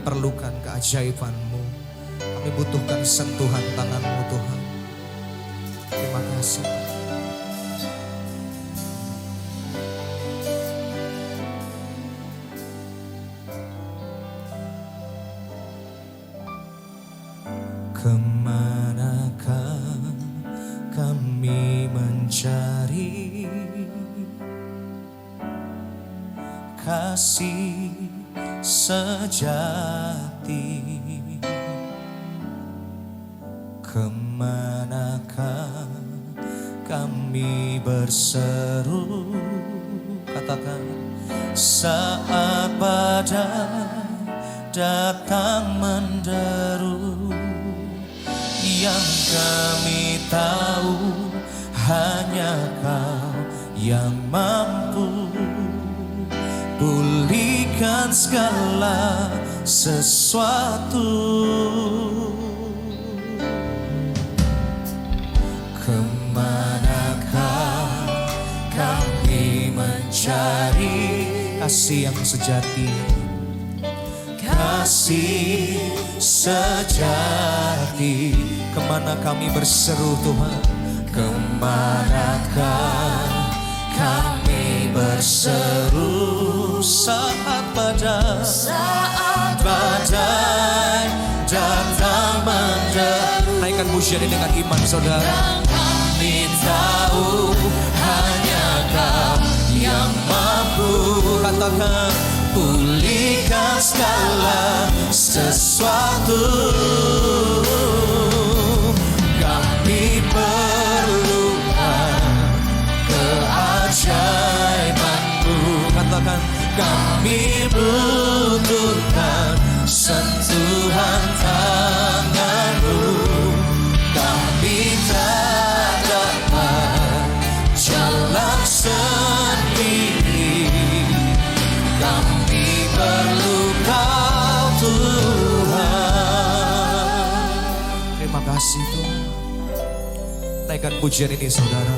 perlukan keajaiban-Mu. Kami butuhkan sentuhan tangan-Mu Tuhan. Terima kasih. Kemanakah kami mencari kasih sejati? Kemanakah kami berseru, katakan, saat badai datang menderu? Yang kami tahu hanya Kau yang mampu pulihkan segala sesuatu. Kemanakah kami mencari kasih yang sejati? Kasih sejati. Kemana kami berseru Tuhan? Kemanakah kami berseru saat badai datang menderu? Naikkan pujian ini dengan iman saudara. Kami tahu hanya Kau yang mampu, katakan, pulihkan segala sesuatu. Kami perlukan keajaiban-Mu, katakan, kami butuhkan sentuhan tangan-Mu. Kami tak dapat jalan sendiri. Kami perlu Kau Tuhan. Terima kasih Tuhan. Naikkan pujian ini saudara.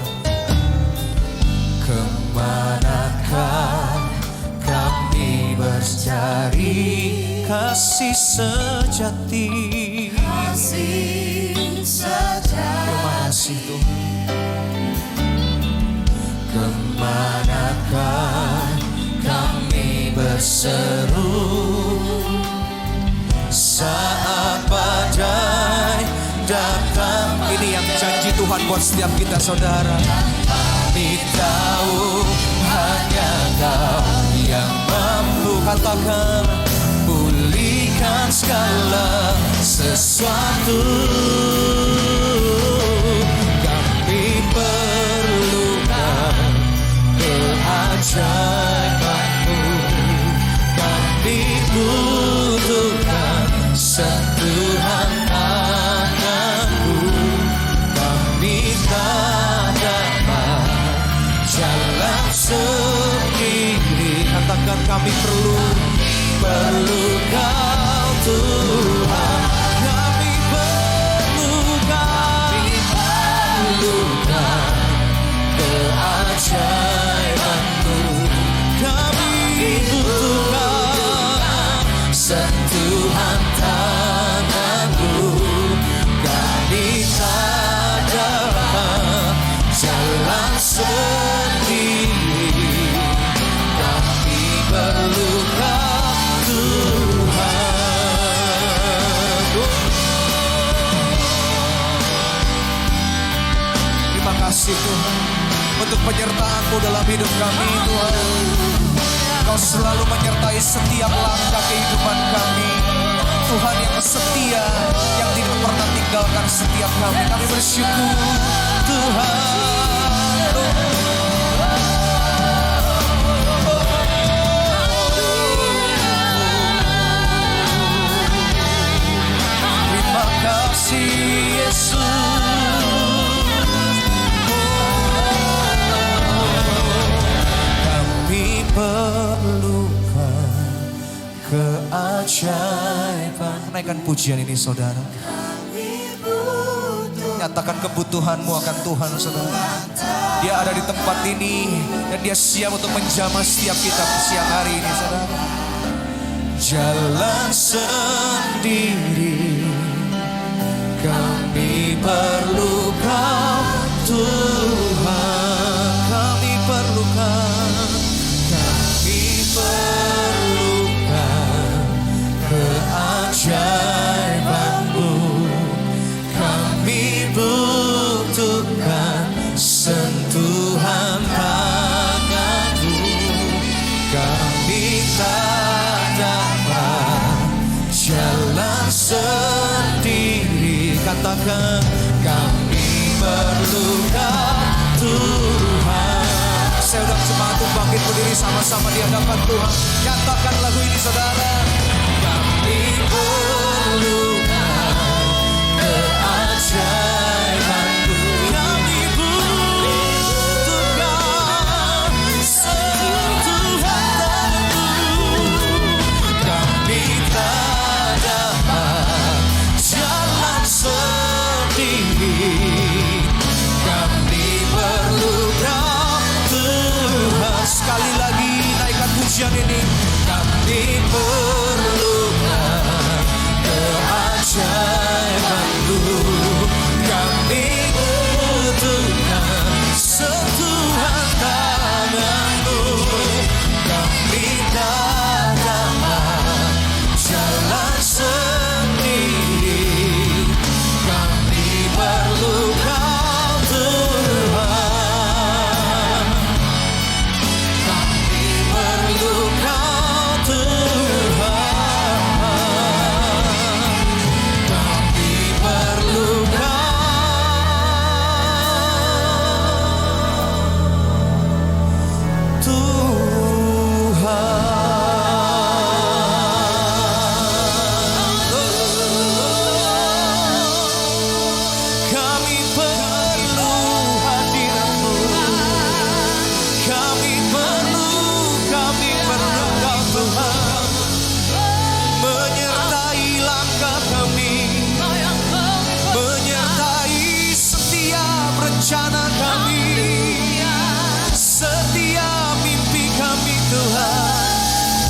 Kemanakah kami mencari kasih sejati? Kasih sejati. Terima kasih Tuhan. Kemanakah kami berseru saat badai datang? Ini yang janji Tuhan buat setiap kita saudara. Kami tahu hanya Kau yang mampu, katakan, pulihkan segala sesuatu. Kami perlukan keajaiban-Mu. Kami butuhkan sentuhan tangan-Mu. Kami tak dapat jalan sendiri. Katakan, kami perlu Kau Tuhan. Kami perlukan keajaiban-Mu. Kami butuhkan sentuhan tangan-Mu. Kami tak dapat jalan sendiri. Kami perlu Kau Tuhan. Terima kasih Tuhan untuk penyertaan-Mu dalam hidup kami Tuhan. Kau selalu menyertai setiap langkah kehidupan kami. Tuhan yang setia, yang tidak pernah tinggalkan setiap kami. Kami bersyukur Tuhan. Terima kasih Yesus. Kami perlukan keajaiban. Naikkan pujian ini saudara. Nyatakan kebutuhanmu akan Tuhan saudara. Dia ada di tempat ini dan Dia siap untuk menjamah setiap kita siang hari ini saudara. jalan sendiri. Kami perlu Kau Tuhan, kami perlukan keajaiban-Mu. Kami butuhkan sentuhan tangan-Mu. Kami tak dapat jalan sendiri. Katakan, kami perlu Kau Tuhan. Saya udah semangat untuk bangkit berdiri sama-sama di hadapan Tuhan. Nyatakan lagu ini saudara. Kami perlu keajaiban-Mu. Kami butuhkan sentuhan tangan-Mu. Kami tak dapat jalan sendiri. Kami perlu Kau Tuhan. Sekali lagi naikkan pujian ini. Kami perlukan keajaiban-Mu. Kami butuhkan sentuhan tangan-Mu. Kami tak dapat jalan sendiri. Kami perlu Kau Tuhan. Kami perlu Kau Tuhan. Kami perlu Kau Tuhan. Kami perlu hadirat-Mu. Kami perlu Kau Tuhan. Menyertai langkah kami, menyertai setiap rencana kami, setiap mimpi kami Tuhan.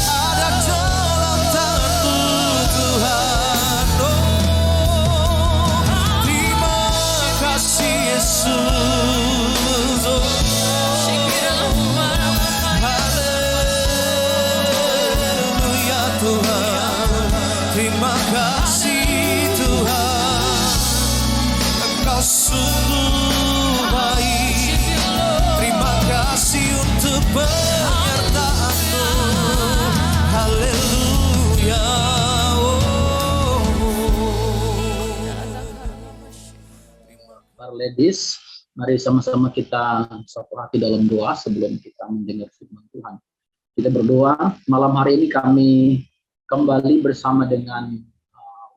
Ada dalam tangan-Mu Tuhan. Oh, terima kasih Yesus. Oh, haleluya Tuhan. Terima kasih Tuhan. Engkau sungguh baik. Terima kasih untuk penyertaan-Mu. Haleluya. Para ladies, mari sama-sama kita satu hati dalam doa sebelum kita mendengar firman Tuhan. Kita berdoa, malam hari ini kami kembali bersama dengan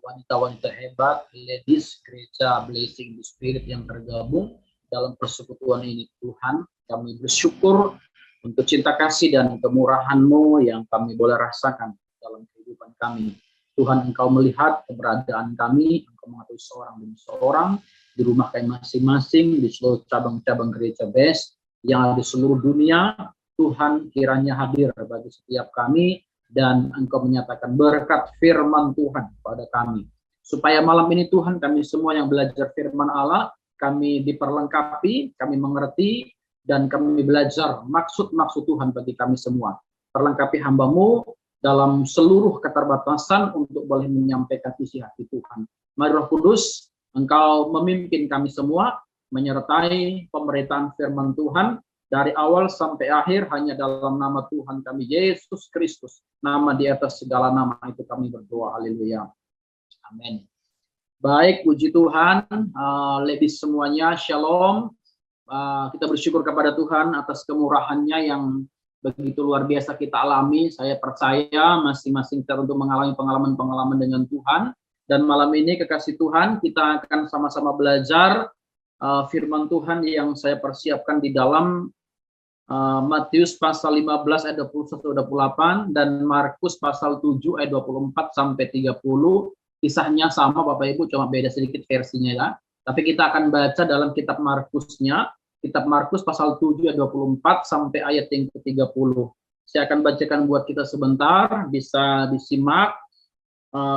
wanita-wanita hebat, ladies gereja Blessing the Spirit yang tergabung dalam persekutuan ini. Tuhan, kami bersyukur untuk cinta kasih dan kemurahan-Mu yang kami boleh rasakan dalam kehidupan kami. Tuhan, Engkau melihat keberadaan kami, Engkau mengetahui seorang demi seorang di rumah kami masing-masing, di seluruh cabang-cabang gereja BES yang ada di seluruh dunia. Tuhan, kiranya hadir bagi setiap kami dan Engkau menyatakan berkat firman Tuhan pada kami. Supaya malam ini Tuhan, kami semua yang belajar firman Allah, kami diperlengkapi, kami mengerti, dan kami belajar maksud-maksud Tuhan bagi kami semua. Perlengkapi hamba-Mu dalam seluruh keterbatasan untuk boleh menyampaikan isi hati Tuhan. Mari Roh Kudus, Engkau memimpin kami semua, menyertai pemberitaan firman Tuhan, dari awal sampai akhir hanya dalam nama Tuhan kami Yesus Kristus, nama di atas segala nama itu kami berdoa. Haleluya. Amin. Baik, puji Tuhan, ladies semuanya, shalom. Kita bersyukur kepada Tuhan atas kemurahannya yang begitu luar biasa kita alami. Saya percaya masing-masing kita untuk mengalami pengalaman-pengalaman dengan Tuhan. Dan malam ini kekasih Tuhan, kita akan sama-sama belajar firman Tuhan yang saya persiapkan di dalam Matius pasal 15 ayat 21-28 dan Markus pasal 7 ayat 24 sampai 30. Kisahnya sama Bapak Ibu, cuma beda sedikit versinya ya. Tapi kita akan baca dalam kitab Markusnya, kitab Markus pasal 7 ayat 24 sampai ayat yang ke-30. Saya akan bacakan buat kita sebentar, bisa disimak.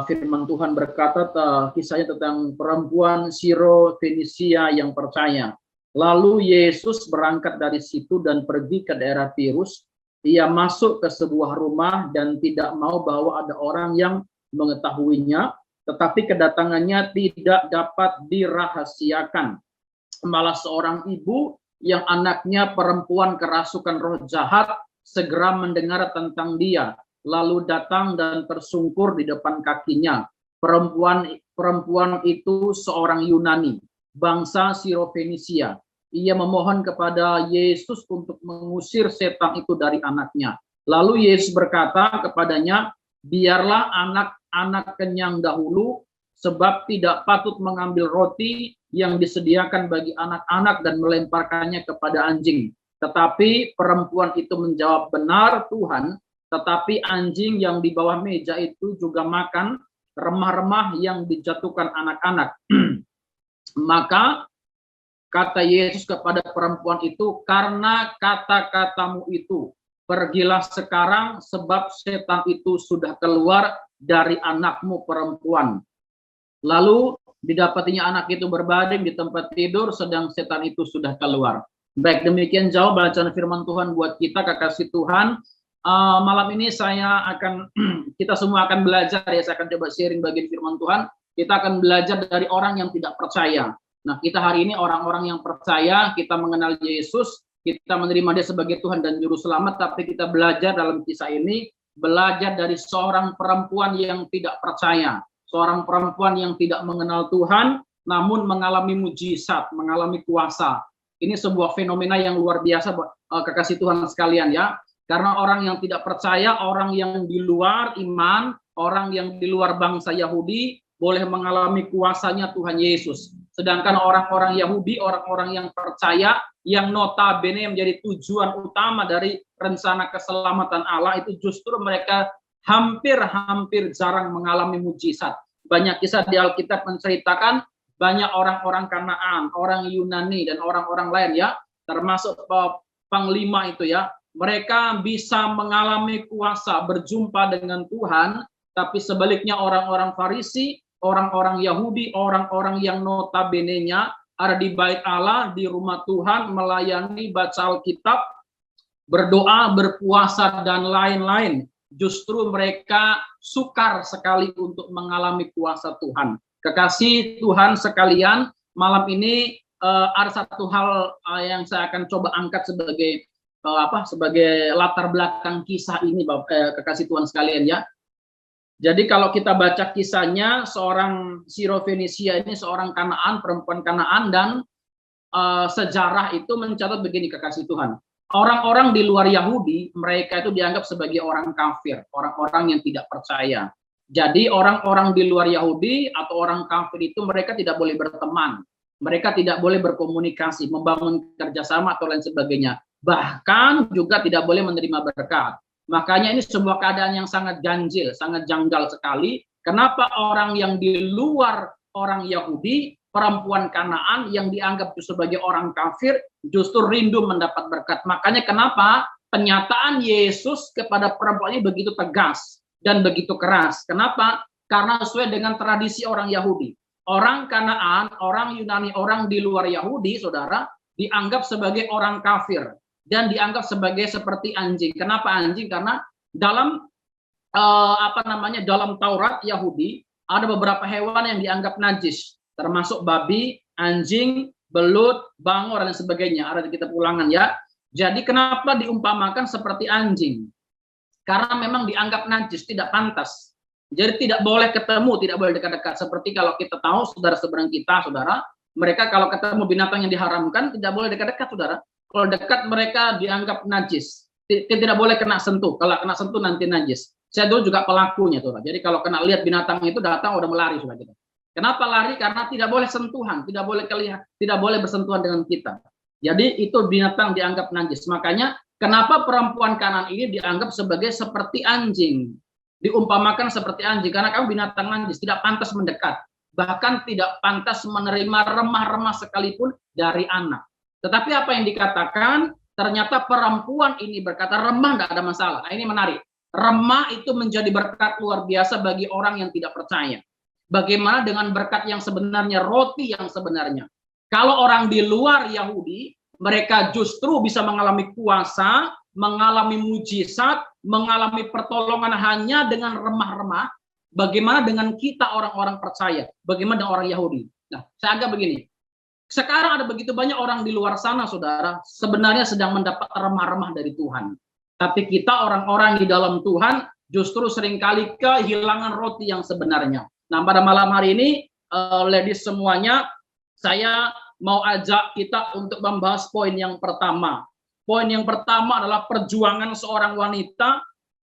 Firman Tuhan berkata, kisahnya tentang perempuan Siro-Fenisia yang percaya. Lalu Yesus berangkat dari situ dan pergi ke daerah Tirus. Ia masuk ke sebuah rumah dan tidak mau bahwa ada orang yang mengetahuinya, tetapi kedatangannya tidak dapat dirahasiakan. Malah seorang ibu yang anaknya perempuan kerasukan roh jahat segera mendengar tentang dia, lalu datang dan tersungkur di depan kakinya. Perempuan itu seorang Yunani, bangsa Siro-Fenisia. Ia memohon kepada Yesus untuk mengusir setan itu dari anaknya. Lalu Yesus berkata kepadanya, biarlah anak-anak kenyang dahulu, sebab tidak patut mengambil roti yang disediakan bagi anak-anak dan melemparkannya kepada anjing. Tetapi perempuan itu menjawab, benar Tuhan, tetapi anjing yang di bawah meja itu juga makan remah-remah yang dijatuhkan anak-anak. Maka kata Yesus kepada perempuan itu, karena kata-katamu itu, pergilah sekarang sebab setan itu sudah keluar dari anakmu perempuan. Lalu didapatinya anak itu berbaring di tempat tidur sedang setan itu sudah keluar. Baik, demikian jauh bacaan firman Tuhan buat kita, kekasih Tuhan. Malam ini kita semua akan belajar ya, saya akan coba sharing bagian firman Tuhan. Kita akan belajar dari orang yang tidak percaya. Nah, kita hari ini orang-orang yang percaya, kita mengenal Yesus, kita menerima dia sebagai Tuhan dan Juru Selamat, tapi kita belajar dalam kisah ini, belajar dari seorang perempuan yang tidak percaya, seorang perempuan yang tidak mengenal Tuhan, namun mengalami mujizat, mengalami kuasa. Ini sebuah fenomena yang luar biasa, kekasih Tuhan sekalian ya. Karena orang yang tidak percaya, orang yang di luar iman, orang yang di luar bangsa Yahudi, boleh mengalami kuasanya Tuhan Yesus. Sedangkan orang-orang Yahudi, orang-orang yang percaya, yang notabene menjadi tujuan utama dari rencana keselamatan Allah, itu justru mereka hampir jarang mengalami mujizat. Banyak kisah di Alkitab menceritakan banyak orang-orang Kanaan, orang Yunani, dan orang-orang lain ya, termasuk panglima itu ya, mereka bisa mengalami kuasa berjumpa dengan Tuhan, tapi sebaliknya orang-orang Farisi, orang-orang Yahudi, orang-orang yang notabene-nya ada di bait Allah, di rumah Tuhan, melayani, baca Alkitab, berdoa, berpuasa, dan lain-lain. Justru mereka sukar sekali untuk mengalami kuasa Tuhan. Kekasih Tuhan sekalian, malam ini ada satu hal yang saya akan coba angkat sebagai sebagai latar belakang kisah ini, kekasih Tuhan sekalian ya. Jadi kalau kita baca kisahnya, seorang Siro-Fenisia ini seorang Kanaan, perempuan Kanaan, dan sejarah itu mencatat begini, kekasih Tuhan. Orang-orang di luar Yahudi, mereka itu dianggap sebagai orang kafir, orang-orang yang tidak percaya. Jadi orang-orang di luar Yahudi atau orang kafir itu mereka tidak boleh berteman, mereka tidak boleh berkomunikasi, membangun kerjasama atau lain sebagainya. Bahkan juga tidak boleh menerima berkat. Makanya ini sebuah keadaan yang sangat ganjil, sangat janggal sekali. Kenapa orang yang di luar orang Yahudi, perempuan Kanaan yang dianggap sebagai orang kafir, justru rindu mendapat berkat. Makanya kenapa penyataan Yesus kepada perempuan ini begitu tegas dan begitu keras. Kenapa? Karena sesuai dengan tradisi orang Yahudi. Orang Kanaan, orang Yunani, orang di luar Yahudi, saudara, dianggap sebagai orang kafir dan dianggap sebagai seperti anjing. Kenapa anjing? Karena dalam dalam Taurat Yahudi ada beberapa hewan yang dianggap najis, termasuk babi, anjing, belut, bangor dan sebagainya. Ada di kitab Ulangan ya. Jadi kenapa diumpamakan seperti anjing? Karena memang dianggap najis, tidak pantas. Jadi tidak boleh ketemu, tidak boleh dekat-dekat. Seperti kalau kita tahu saudara-saudara kita, saudara, mereka kalau ketemu binatang yang diharamkan tidak boleh dekat-dekat, saudara. Kalau dekat mereka dianggap najis, tidak boleh kena sentuh. Kalau kena sentuh nanti najis. Saya dulu juga pelakunya, saudara. Jadi kalau kena lihat binatang itu datang udah melari, saudara kita. Kenapa lari? Karena tidak boleh sentuhan, tidak boleh kelihatan, tidak boleh bersentuhan dengan kita. Jadi itu binatang dianggap najis. Makanya kenapa perempuan Kanaan ini dianggap seperti anjing, diumpamakan seperti anjing, karena kamu binatang najis, tidak pantas mendekat, bahkan tidak pantas menerima remah-remah sekalipun dari anak. Tetapi apa yang dikatakan? ternyata perempuan ini berkata remah tidak ada masalah. Nah, ini menarik. Remah itu menjadi berkat luar biasa bagi orang yang tidak percaya. Bagaimana dengan berkat yang sebenarnya, roti yang sebenarnya? Kalau orang di luar Yahudi, mereka justru bisa mengalami kuasa, mengalami mujizat, mengalami pertolongan hanya dengan remah-remah. Bagaimana dengan kita orang-orang percaya? Bagaimana dengan orang Yahudi? Nah, saya anggap begini. Sekarang ada begitu banyak orang di luar sana, saudara, sebenarnya sedang mendapat remah-remah dari Tuhan. Tapi kita orang-orang di dalam Tuhan justru seringkali kehilangan roti yang sebenarnya. Nah, pada malam hari ini, ladies semuanya, saya mau ajak kita untuk membahas poin yang pertama. Poin yang pertama adalah perjuangan seorang wanita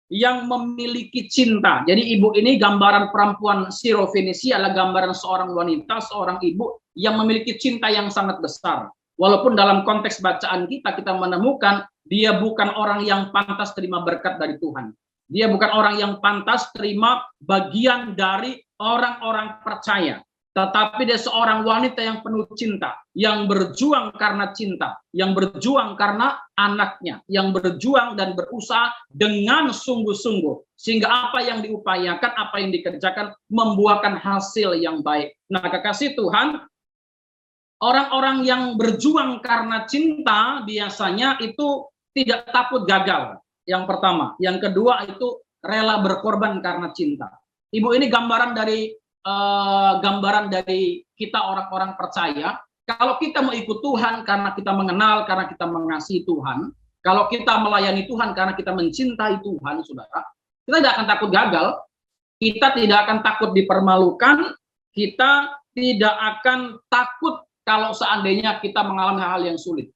yang memiliki cinta. Jadi ibu ini gambaran perempuan Sirofenisia adalah gambaran seorang wanita, seorang ibu yang memiliki cinta yang sangat besar. Walaupun dalam konteks bacaan kita menemukan dia bukan orang yang pantas terima berkat dari Tuhan. Dia bukan orang yang pantas terima bagian dari orang-orang percaya. Tetapi dia seorang wanita yang penuh cinta, yang berjuang karena cinta, yang berjuang karena anaknya, yang berjuang dan berusaha dengan sungguh-sungguh. Sehingga apa yang diupayakan, apa yang dikerjakan, membuahkan hasil yang baik. Nah, kekasih Tuhan, orang-orang yang berjuang karena cinta biasanya itu tidak takut gagal. Yang pertama. Yang kedua itu rela berkorban karena cinta. Ibu ini gambaran dari kita orang-orang percaya. Kalau kita mau ikut Tuhan karena kita mengenal, karena kita mengasihi Tuhan, kalau kita melayani Tuhan karena kita mencintai Tuhan, saudara, kita tidak akan takut gagal, kita tidak akan takut dipermalukan, kita tidak akan takut kalau seandainya kita mengalami hal-hal yang sulit.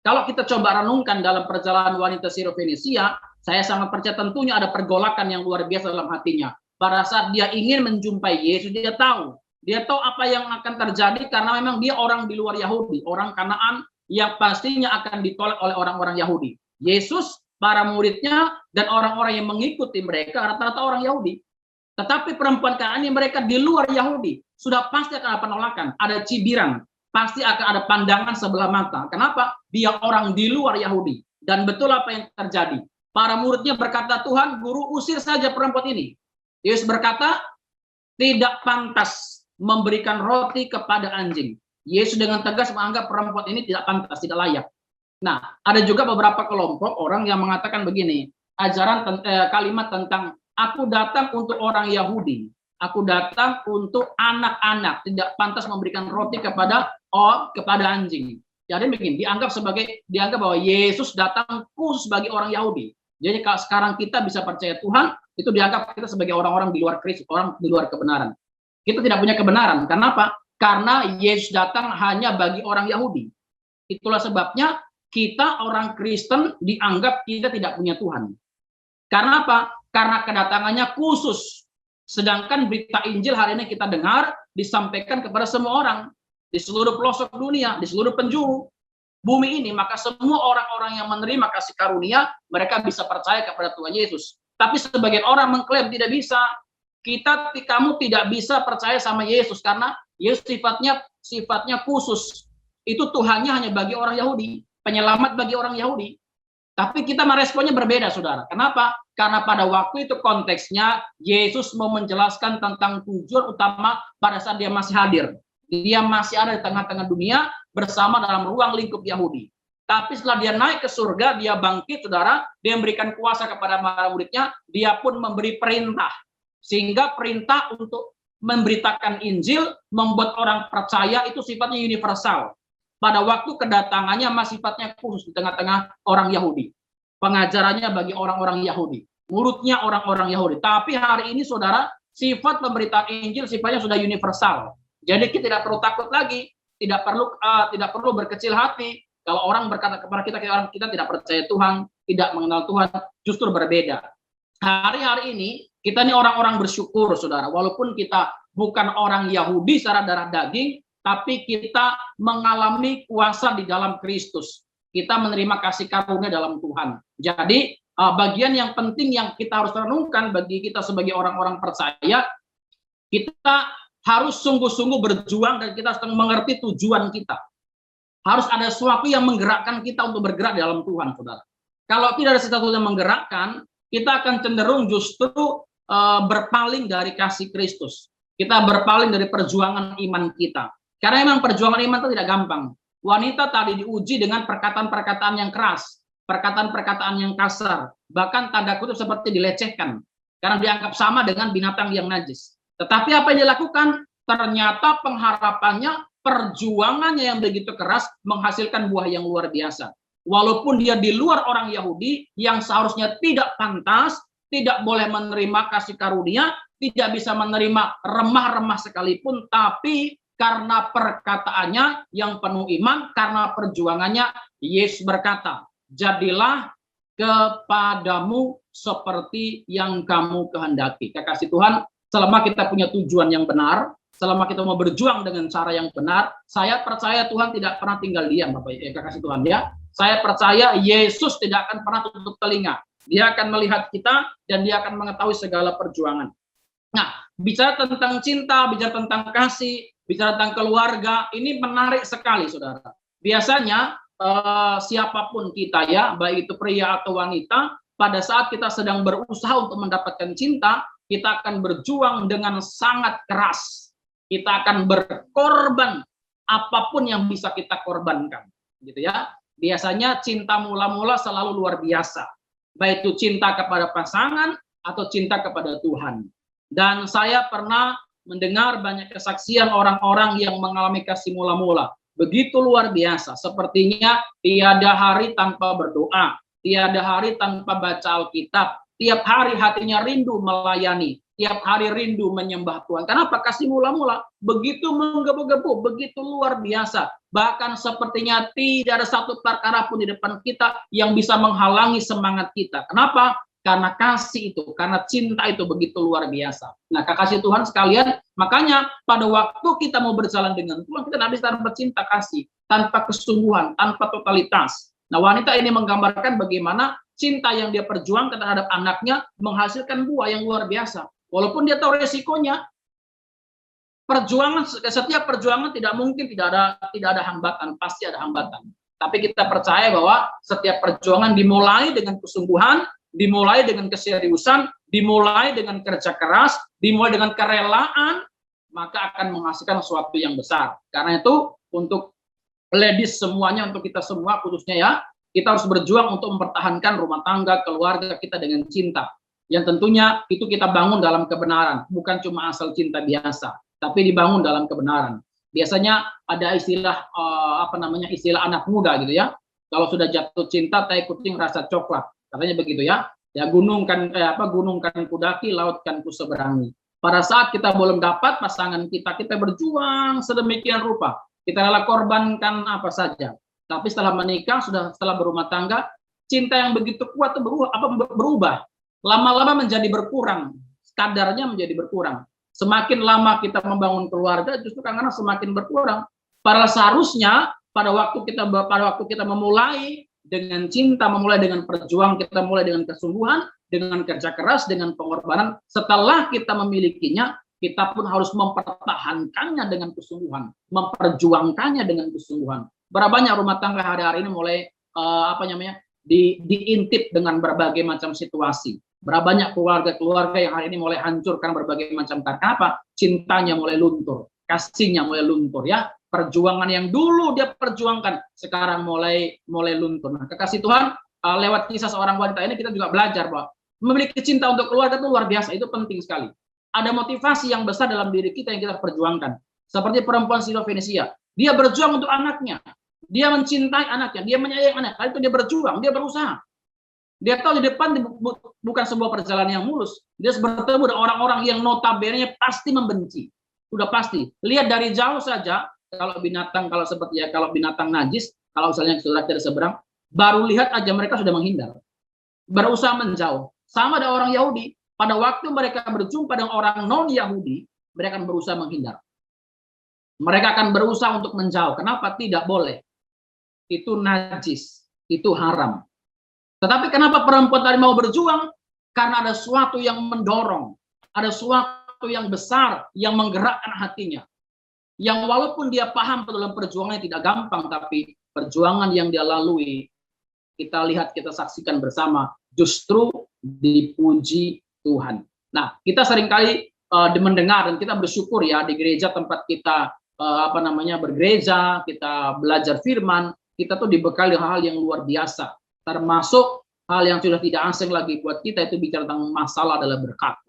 Kalau kita coba renungkan dalam perjalanan wanita Sirofenisia, saya sangat percaya tentunya ada pergolakan yang luar biasa dalam hatinya. Pada saat dia ingin menjumpai Yesus, dia tahu apa yang akan terjadi karena memang dia orang di luar Yahudi, orang Kanaan yang pastinya akan ditolak oleh orang-orang Yahudi. Yesus, para muridnya, dan orang-orang yang mengikuti mereka rata-rata orang Yahudi. Tetapi perempuan Kanaan yang mereka di luar Yahudi, sudah pasti akan ada penolakan, ada cibiran, pasti akan ada pandangan sebelah mata. Kenapa? Dia orang di luar Yahudi. Dan betul apa yang terjadi. Para muridnya berkata, Tuhan, guru usir saja perempuan ini. Yesus berkata, tidak pantas memberikan roti kepada anjing. Yesus dengan tegas menganggap perempuan ini tidak pantas, tidak layak. Nah, ada juga beberapa kelompok orang yang mengatakan begini, kalimat tentang, aku datang untuk orang Yahudi, aku datang untuk anak-anak, tidak pantas memberikan roti kepada anjing. Jadi begini, dianggap bahwa Yesus datang khusus bagi orang Yahudi. Jadi kalau sekarang kita bisa percaya Tuhan, itu dianggap kita sebagai orang-orang di luar Kristus, orang di luar kebenaran. Kita tidak punya kebenaran. Kenapa? Karena Yesus datang hanya bagi orang Yahudi. Itulah sebabnya kita orang Kristen dianggap kita tidak punya Tuhan. Karena apa? Karena kedatangannya khusus. Sedangkan berita Injil hari ini kita dengar disampaikan kepada semua orang di seluruh pelosok dunia, di seluruh penjuru bumi ini, maka semua orang-orang yang menerima kasih karunia mereka bisa percaya kepada Tuhan Yesus. Tapi sebagian orang mengklaim tidak bisa. Kamu tidak bisa percaya sama Yesus karena Yesus sifatnya khusus. Itu Tuhannya hanya bagi orang Yahudi, penyelamat bagi orang Yahudi. Tapi kita meresponnya berbeda, saudara. Kenapa? Karena pada waktu itu konteksnya Yesus mau menjelaskan tentang tujuan utama pada saat dia masih hadir. Dia masih ada di tengah-tengah dunia bersama dalam ruang lingkup Yahudi. Tapi setelah dia naik ke surga, dia bangkit, saudara, dia memberikan kuasa kepada para muridnya, dia pun memberi perintah. Sehingga perintah untuk memberitakan Injil, membuat orang percaya itu sifatnya universal. Pada waktu kedatangannya masih sifatnya khusus di tengah-tengah orang Yahudi. Pengajarannya bagi orang-orang Yahudi. Muridnya orang-orang Yahudi. Tapi hari ini, saudara, sifat pemberitaan Injil sifatnya sudah universal. Jadi kita tidak perlu takut lagi, tidak perlu berkecil hati. Kalau orang berkata kepada kita tidak percaya Tuhan, tidak mengenal Tuhan, justru berbeda. Hari-hari ini, kita ini orang-orang bersyukur, saudara. Walaupun kita bukan orang Yahudi secara darah daging, tapi kita mengalami kuasa di dalam Kristus. Kita menerima kasih karunia dalam Tuhan. Jadi, bagian yang penting yang kita harus renungkan bagi kita sebagai orang-orang percaya, kita harus sungguh-sungguh berjuang dan kita harus mengerti tujuan kita. Harus ada sesuatu yang menggerakkan kita untuk bergerak di dalam Tuhan, saudara. Kalau tidak ada sesuatu yang menggerakkan, kita akan cenderung justru berpaling dari kasih Kristus. Kita berpaling dari perjuangan iman kita. Karena memang perjuangan iman itu tidak gampang. Wanita tadi diuji dengan perkataan-perkataan yang keras, perkataan-perkataan yang kasar, bahkan tanda kutip seperti dilecehkan, karena dianggap sama dengan binatang yang najis. Tetapi apa yang dilakukan? Ternyata pengharapannya, perjuangannya yang begitu keras menghasilkan buah yang luar biasa. Walaupun dia di luar orang Yahudi yang seharusnya tidak pantas, tidak boleh menerima kasih karunia, tidak bisa menerima remah-remah sekalipun, tapi karena perkataannya yang penuh iman, karena perjuangannya, Yesus berkata, jadilah kepadamu seperti yang kamu kehendaki. Kekasih Tuhan, selama kita punya tujuan yang benar, selama kita mau berjuang dengan cara yang benar, saya percaya Tuhan tidak pernah tinggal diam, Bapak kekasih Tuhan ya. Saya percaya Yesus tidak akan pernah tutup telinga. Dia akan melihat kita dan dia akan mengetahui segala perjuangan. Nah, bicara tentang cinta, bicara tentang kasih, bicara tentang keluarga, ini menarik sekali, saudara. Biasanya siapapun kita ya, baik itu pria atau wanita, pada saat kita sedang berusaha untuk mendapatkan cinta, kita akan berjuang dengan sangat keras. Kita akan berkorban apapun yang bisa kita korbankan, gitu ya. Biasanya cinta mula-mula selalu luar biasa, baik itu cinta kepada pasangan atau cinta kepada Tuhan. Dan saya pernah mendengar banyak kesaksian orang-orang yang mengalami kasih mula-mula. Begitu luar biasa, sepertinya tiada hari tanpa berdoa, tiada hari tanpa baca Alkitab, tiap hari hatinya rindu melayani, tiap hari rindu menyembah Tuhan. Kenapa? Kasih mula-mula begitu menggebu-gebu, begitu luar biasa. Bahkan sepertinya tidak ada satu perkara pun di depan kita yang bisa menghalangi semangat kita. Kenapa? Karena kasih itu, karena cinta itu begitu luar biasa. Nah, kekasih Tuhan sekalian, makanya pada waktu kita mau berjalan dengan Tuhan, kita tidak bisa tanpa cinta kasih, tanpa kesungguhan, tanpa totalitas. Nah, wanita ini menggambarkan bagaimana cinta yang dia perjuangkan terhadap anaknya menghasilkan buah yang luar biasa. Walaupun dia tahu resikonya, setiap perjuangan tidak mungkin tidak ada hambatan, pasti ada hambatan. Tapi kita percaya bahwa setiap perjuangan dimulai dengan kesungguhan, dimulai dengan keseriusan, dimulai dengan kerja keras, dimulai dengan kerelaan, maka akan menghasilkan sesuatu yang besar. Karena itu untuk ladies semuanya, untuk kita semua khususnya ya, kita harus berjuang untuk mempertahankan rumah tangga, keluarga kita dengan cinta. Yang tentunya itu kita bangun dalam kebenaran, bukan cuma asal cinta biasa, tapi dibangun dalam kebenaran. Biasanya ada istilah istilah anak muda gitu ya. Kalau sudah jatuh cinta, tai kucing rasa coklat. Katanya begitu ya. Ya gunung kan kudaki, laut kan kuseberangi. Pada saat kita belum dapat pasangan kita berjuang sedemikian rupa. Kita rela korbankan apa saja. Tapi setelah menikah, setelah berumah tangga, cinta yang begitu kuat itu berubah. Lama-lama menjadi berkurang. Kadarnya menjadi berkurang. Semakin lama kita membangun keluarga, justru karena semakin berkurang. Padahal seharusnya pada waktu kita memulai dengan cinta, memulai dengan perjuangan, kita mulai dengan kesungguhan, dengan kerja keras, dengan pengorbanan. Setelah kita memilikinya, kita pun harus mempertahankannya dengan kesungguhan, memperjuangkannya dengan kesungguhan. Berapa banyak rumah tangga hari-hari ini mulai diintip dengan berbagai macam situasi. Berapa banyak keluarga-keluarga yang hari ini mulai hancur karena berbagai macam karena apa? Cintanya mulai luntur, kasihnya mulai luntur ya. Perjuangan yang dulu dia perjuangkan sekarang mulai luntur. Nah, kekasih Tuhan, lewat kisah seorang wanita ini kita juga belajar bahwa memiliki cinta untuk keluarga itu luar biasa, itu penting sekali. Ada motivasi yang besar dalam diri kita yang kita perjuangkan. Seperti perempuan Syro-Fenisia, dia berjuang untuk anaknya, dia mencintai anaknya, dia menyayangi anaknya. Kali itu dia berjuang, dia berusaha. Dia tahu di depan bukan sebuah perjalanan yang mulus. Dia bertemu dengan orang-orang yang notabene pasti membenci. Sudah pasti. Lihat dari jauh saja, kalau binatang najis, kalau misalnya saudara dari seberang, baru lihat aja mereka sudah menghindar. Berusaha menjauh. Sama ada orang Yahudi. Pada waktu mereka berjumpa dengan orang non-Yahudi, mereka akan berusaha menghindar. Mereka akan berusaha untuk menjauh. Kenapa? Tidak boleh. Itu najis. Itu haram. Tetapi kenapa perempuan tadi mau berjuang? Karena ada sesuatu yang mendorong. Ada sesuatu yang besar yang menggerakkan hatinya. yang walaupun dia paham dalam perjuangannya tidak gampang, tapi perjuangan yang dia lalui, kita lihat, kita saksikan bersama, justru dipuji Tuhan. Nah, kita seringkali mendengar dan kita bersyukur ya di gereja tempat kita bergereja, kita belajar firman, kita tuh dibekali hal-hal yang luar biasa, termasuk hal yang sudah tidak asing lagi buat kita, itu bicara tentang masalah adalah berkat.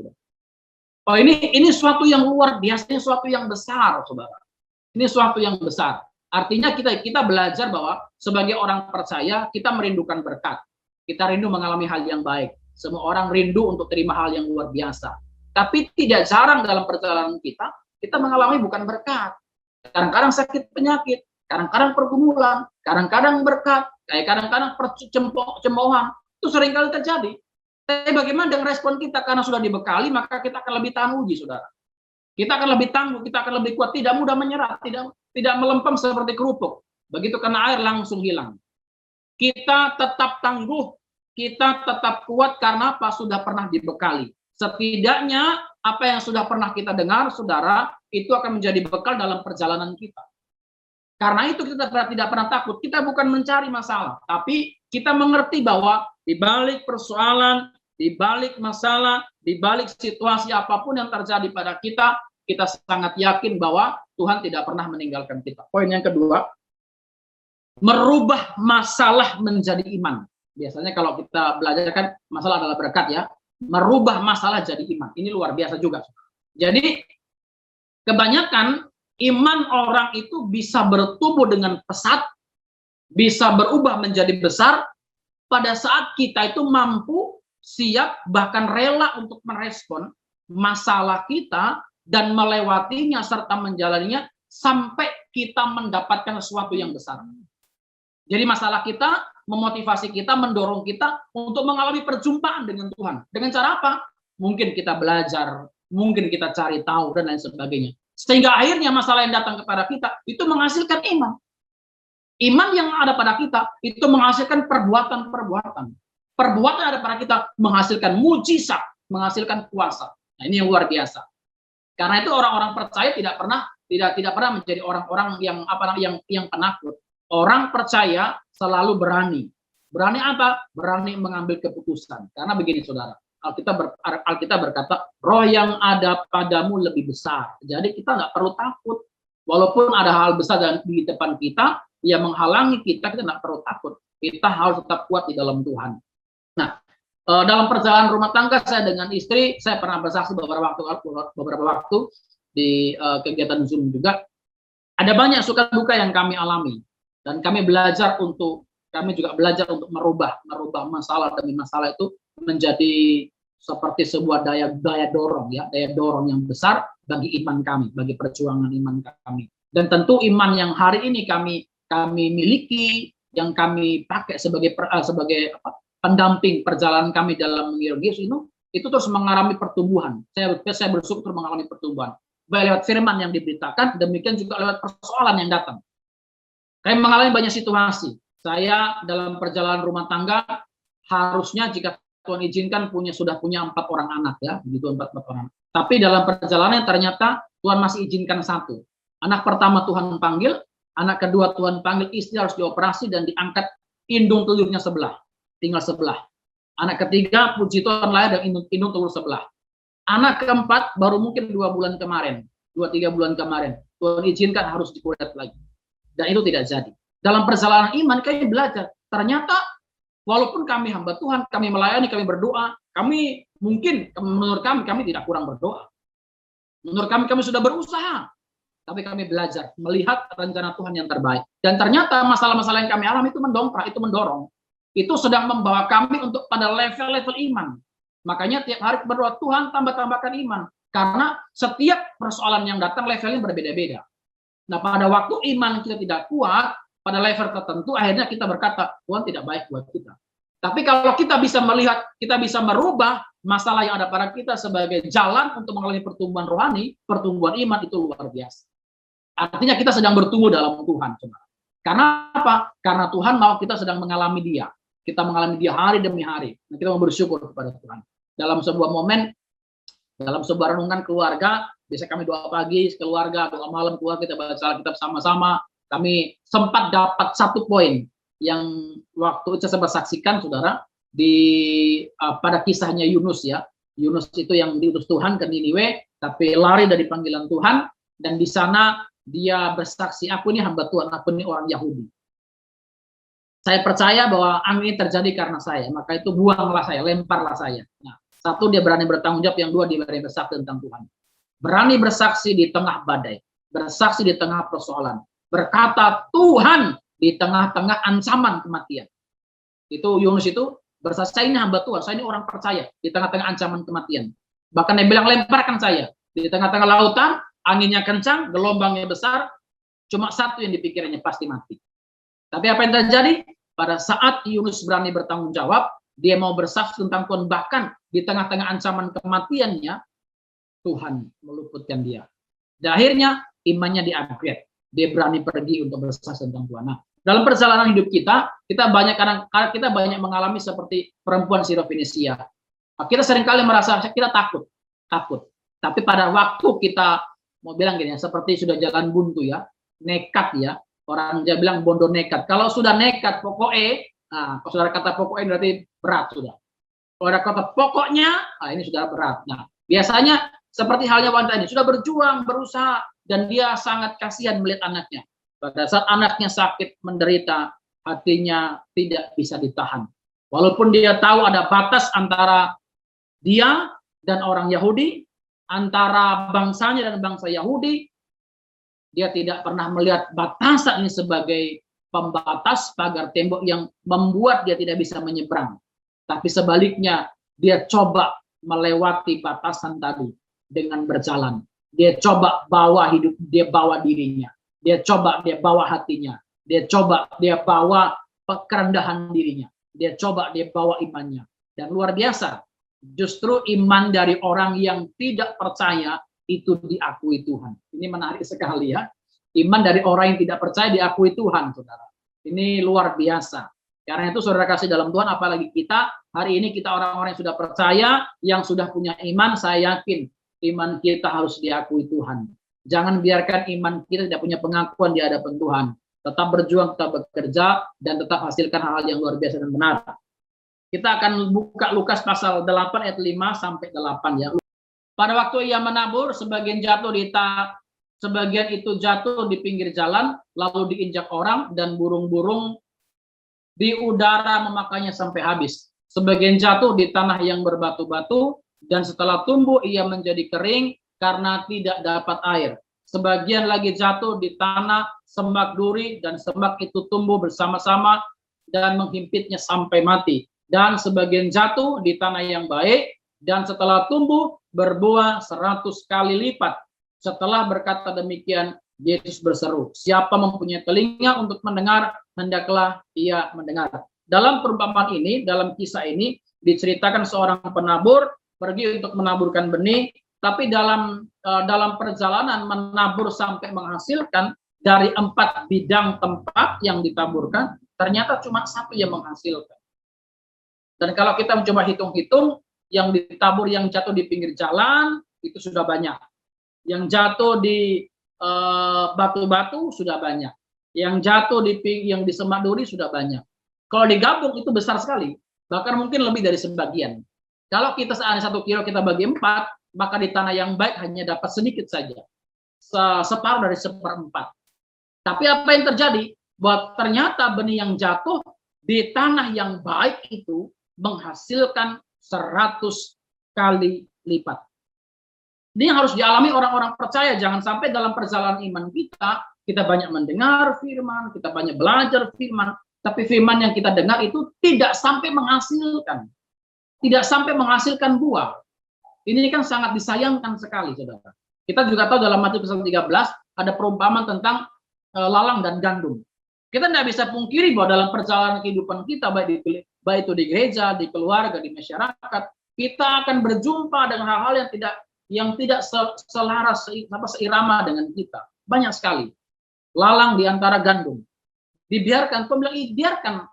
Oh, ini suatu yang luar biasa, ini suatu yang besar, saudara. Ini suatu yang besar. Artinya kita belajar bahwa sebagai orang percaya kita merindukan berkat. Kita rindu mengalami hal yang baik. Semua orang rindu untuk terima hal yang luar biasa. Tapi tidak jarang dalam perjalanan kita mengalami bukan berkat. Kadang-kadang sakit penyakit, kadang-kadang pergumulan, kadang-kadang berkat, kadang-kadang percemoohan. Itu seringkali terjadi. Tapi bagaimana dengan respon kita? Karena sudah dibekali, maka kita akan lebih tahan uji, saudara. Kita akan lebih tangguh, kita akan lebih kuat, tidak mudah menyerah, tidak melempem seperti kerupuk. Begitu kena air langsung hilang. Kita tetap tangguh, kita tetap kuat karena apa? Sudah pernah dibekali. Setidaknya apa yang sudah pernah kita dengar, saudara, itu akan menjadi bekal dalam perjalanan kita. Karena itu kita tidak pernah takut. Kita bukan mencari masalah, tapi kita mengerti bahwa di balik persoalan, di balik masalah, di balik situasi apapun yang terjadi pada kita sangat yakin bahwa Tuhan tidak pernah meninggalkan kita. Poin yang kedua, merubah masalah menjadi iman. Biasanya kalau kita belajar kan masalah adalah berkat ya. Merubah masalah jadi iman. Ini luar biasa juga. Jadi kebanyakan iman orang itu bisa bertumbuh dengan pesat, bisa berubah menjadi besar pada saat kita itu mampu, siap, bahkan rela untuk merespon masalah kita dan melewatinya serta menjalaninya sampai kita mendapatkan sesuatu yang besar. Jadi masalah kita memotivasi kita, mendorong kita untuk mengalami perjumpaan dengan Tuhan. Dengan cara apa? Mungkin kita belajar, mungkin kita cari tahu dan lain sebagainya. Sehingga akhirnya masalah yang datang kepada kita itu menghasilkan iman. Iman yang ada pada kita itu menghasilkan perbuatan-perbuatan. Perbuatan yang ada pada kita menghasilkan mujizat, menghasilkan kuasa. Nah, ini yang luar biasa. Karena itu orang-orang percaya tidak pernah menjadi orang-orang yang penakut. Orang percaya selalu berani. Berani apa? Berani mengambil keputusan. Karena begini, saudara. Alkitab berkata, roh yang ada padamu lebih besar. Jadi kita nggak perlu takut. Walaupun ada hal besar di depan kita, yang menghalangi kita nggak perlu takut. Kita harus tetap kuat di dalam Tuhan. Nah, dalam perjalanan rumah tangga saya dengan istri, saya pernah bersaksi beberapa waktu di kegiatan Zoom juga. Ada banyak suka duka yang kami alami. Dan kami juga belajar untuk merubah masalah demi masalah itu menjadi seperti sebuah daya dorong yang besar bagi iman kami, bagi perjuangan iman kami. Dan tentu iman yang hari ini kami miliki, yang kami pakai sebagai pendamping perjalanan kami dalam mengiringi Yesus itu terus mengalami pertumbuhan. Saya bersyukur mengalami pertumbuhan. Baik lewat firman yang diberitakan, demikian juga lewat persoalan yang datang. Kami mengalami banyak situasi. Saya dalam perjalanan rumah tangga harusnya jika Tuhan izinkan sudah punya 4 orang anak ya, begitu 4 orang. Tapi dalam perjalanan ternyata Tuhan masih izinkan 1. Anak pertama Tuhan panggil, anak kedua Tuhan panggil, istri harus dioperasi dan diangkat indung telurnya sebelah, tinggal sebelah. Anak ketiga puji Tuhan lahir dan indung telur sebelah. Anak keempat baru mungkin 2 bulan kemarin, 2-3 bulan kemarin Tuhan izinkan harus dikuret lagi. Dan itu tidak jadi. Dalam perjalanan iman kami belajar. Ternyata walaupun kami hamba Tuhan, kami melayani, kami berdoa, kami mungkin menurut kami tidak kurang berdoa. Menurut kami sudah berusaha. Tapi kami belajar melihat rencana Tuhan yang terbaik. Dan ternyata masalah-masalah yang kami alami itu mendorong. Itu sedang membawa kami untuk pada level-level iman. Makanya tiap hari berdoa, Tuhan tambahkan iman. Karena setiap persoalan yang datang levelnya berbeda-beda. Nah, pada waktu iman kita tidak kuat, pada level tertentu, akhirnya kita berkata, Tuhan tidak baik buat kita. Tapi kalau kita bisa melihat, kita bisa merubah masalah yang ada pada kita sebagai jalan untuk mengalami pertumbuhan rohani, pertumbuhan iman itu luar biasa. Artinya kita sedang bertumbuh dalam Tuhan. Karena apa? Karena Tuhan mau kita sedang mengalami Dia. Kita mengalami Dia hari demi hari. Nah, kita mau bersyukur kepada Tuhan. Dalam sebuah momen, dalam sebuah renungan keluarga, Biasa kami doa pagi, keluarga, doa malam keluarga, kita baca Alkitab sama-sama. Kami sempat dapat satu poin yang waktu itu saya saksikan, saudara, pada kisahnya Yunus ya. Yunus itu yang diutus Tuhan ke Niniwe, tapi lari dari panggilan Tuhan, dan di sana dia bersaksi, aku ini hamba Tuhan, aku ini orang Yahudi. Saya percaya bahwa ini terjadi karena saya, maka itu buanglah saya, lemparlah saya. Nah, satu, dia berani bertanggung jawab, yang dua, dia berani bersaksi tentang Tuhan. Berani bersaksi di tengah badai, bersaksi di tengah persoalan, berkata Tuhan di tengah-tengah ancaman kematian. Itu Yunus itu bersaksi, saya ini hamba Tuhan, saya ini orang percaya di tengah-tengah ancaman kematian. Bahkan dia bilang, lemparkan saya di tengah-tengah lautan, anginnya kencang, gelombangnya besar, cuma satu yang dipikirnya, pasti mati. Tapi apa yang terjadi? Pada saat Yunus berani bertanggung jawab, dia mau bersaksi tentang Tuhan, bahkan di tengah-tengah ancaman kematiannya, Tuhan meluputkan dia. Dan akhirnya imannya di-upgrade. Dia berani pergi untuk bersaksi tentang Tuhan. Nah, dalam perjalanan hidup kita banyak mengalami seperti perempuan Sirofenisia. Kita seringkali merasa kita takut. Tapi pada waktu kita mau bilang gini, seperti sudah jalan buntu ya, nekat ya. Orang dia bilang bondo nekat. Kalau sudah nekat pokoknya, nah, kalau saudara kata pokoknya berarti berat sudah. Kalau ada kata pokoknya, nah ini sudah berat. Nah, biasanya seperti halnya wanita ini, sudah berjuang, berusaha, dan dia sangat kasihan melihat anaknya. Pada saat anaknya sakit, menderita, hatinya tidak bisa ditahan. Walaupun dia tahu ada batas antara dia dan orang Yahudi, antara bangsanya dan bangsa Yahudi, dia tidak pernah melihat batasan ini sebagai pembatas pagar tembok yang membuat dia tidak bisa menyeberang. Tapi sebaliknya, dia coba melewati batasan tadi dengan berjalan. Dia coba bawa hidup, dia bawa dirinya. Dia coba, dia bawa hatinya. Dia coba, dia bawa kerendahan dirinya. Dia coba, dia bawa imannya. Dan luar biasa, justru iman dari orang yang tidak percaya itu diakui Tuhan. Ini menarik sekali ya. Iman dari orang yang tidak percaya diakui Tuhan, saudara. Ini luar biasa. Karena itu saudara kasih dalam Tuhan, apalagi kita, hari ini kita orang-orang yang sudah percaya, yang sudah punya iman, saya yakin iman kita harus diakui Tuhan. Jangan biarkan iman kita tidak punya pengakuan di hadapan Tuhan. Tetap berjuang, tetap bekerja, dan tetap hasilkan hal-hal yang luar biasa dan benar. Kita akan buka Lukas pasal 8 ayat 5 sampai 8 ya. Pada waktu ia menabur, sebagian itu jatuh di pinggir jalan, lalu diinjak orang, dan burung-burung di udara memakannya sampai habis. Sebagian jatuh di tanah yang berbatu-batu, dan setelah tumbuh ia menjadi kering karena tidak dapat air. Sebagian lagi jatuh di tanah semak duri, dan semak itu tumbuh bersama-sama dan menghimpitnya sampai mati. Dan sebagian jatuh di tanah yang baik, dan setelah tumbuh berbuah 100 kali lipat. Setelah berkata demikian, Yesus berseru, siapa mempunyai telinga untuk mendengar, hendaklah ia mendengar. Dalam perumpamaan ini, dalam kisah ini, diceritakan seorang penabur pergi untuk menaburkan benih, tapi dalam perjalanan menabur sampai menghasilkan, dari 4 bidang tempat yang ditaburkan, ternyata cuma 1 yang menghasilkan. Dan kalau kita mencoba hitung-hitung, yang ditabur, yang jatuh di pinggir jalan, itu sudah banyak. Yang jatuh di batu-batu sudah banyak. Yang jatuh yang di semak duri sudah banyak. Kalau digabung itu besar sekali. Bahkan mungkin lebih dari sebagian. Kalau kita seandainya 1 kilo kita bagi 4, maka di tanah yang baik hanya dapat sedikit saja. Separuh dari 1/4. Tapi apa yang terjadi? Bahwa ternyata benih yang jatuh di tanah yang baik itu menghasilkan 100 kali lipat. Ini yang harus dialami orang-orang percaya. Jangan sampai dalam perjalanan iman kita banyak mendengar firman, kita banyak belajar firman, tapi firman yang kita dengar itu tidak sampai menghasilkan. Tidak sampai menghasilkan buah. Ini kan sangat disayangkan sekali, saudara. Kita juga tahu dalam Matius pasal 13 ada perumpamaan tentang lalang dan gandum. Kita tidak bisa pungkiri bahwa dalam perjalanan kehidupan kita, baik itu di gereja, di keluarga, di masyarakat, kita akan berjumpa dengan hal-hal yang tidak selaras, seirama dengan kita. Banyak sekali. Lalang di antara gandum. Dibiarkan,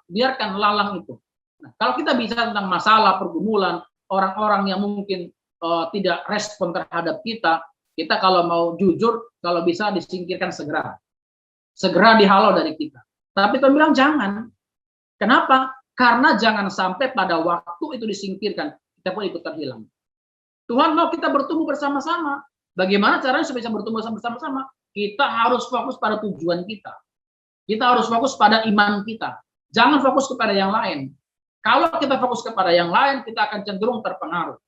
biarkan lalang itu. Nah, kalau kita bicara tentang masalah, pergumulan, orang-orang yang mungkin tidak respon terhadap kita, Kita kalau mau jujur, kalau bisa disingkirkan segera. Segera dihalau dari kita. Tapi Tuhan bilang jangan. Kenapa? Karena jangan sampai pada waktu itu disingkirkan, kita pun ikut terhilang. Tuhan mau kita bertumbuh bersama-sama. Bagaimana caranya supaya bisa bertumbuh bersama-sama? Kita harus fokus pada tujuan kita. Kita harus fokus pada iman kita. Jangan fokus kepada yang lain. Kalau kita fokus kepada yang lain, kita akan cenderung terpengaruh.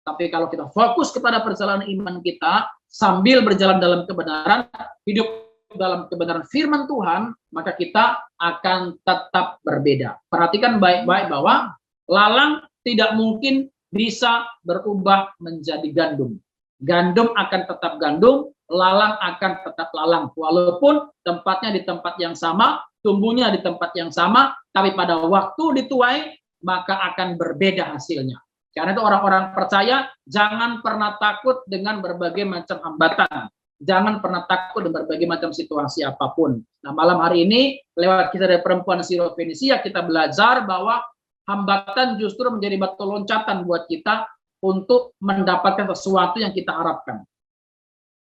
Tapi kalau kita fokus kepada perjalanan iman kita, sambil berjalan dalam kebenaran, hidup dalam kebenaran firman Tuhan, maka kita akan tetap berbeda. Perhatikan baik-baik bahwa lalang tidak mungkin bisa berubah menjadi gandum. Gandum akan tetap gandum, lalang akan tetap lalang. Walaupun tempatnya di tempat yang sama, tumbuhnya di tempat yang sama, tapi pada waktu dituai, maka akan berbeda hasilnya. Karena itu orang-orang percaya, jangan pernah takut dengan berbagai macam hambatan. Jangan pernah takut dengan berbagai macam situasi apapun. Nah, malam hari ini, lewat kisah dari perempuan Sirofenisia, kita belajar bahwa hambatan justru menjadi batu loncatan buat kita untuk mendapatkan sesuatu yang kita harapkan.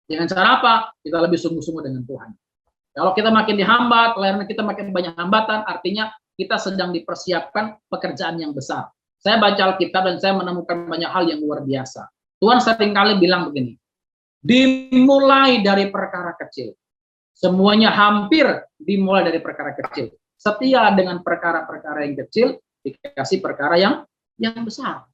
Dengan cara apa? Kita lebih sungguh-sungguh dengan Tuhan. Kalau kita makin dihambat, layanan kita makin banyak hambatan, artinya kita sedang dipersiapkan pekerjaan yang besar. Saya baca Alkitab dan saya menemukan banyak hal yang luar biasa. Tuhan seringkali bilang begini, dimulai dari perkara kecil. Semuanya hampir dimulai dari perkara kecil. Setia dengan perkara-perkara yang kecil, dikasih perkara yang besar.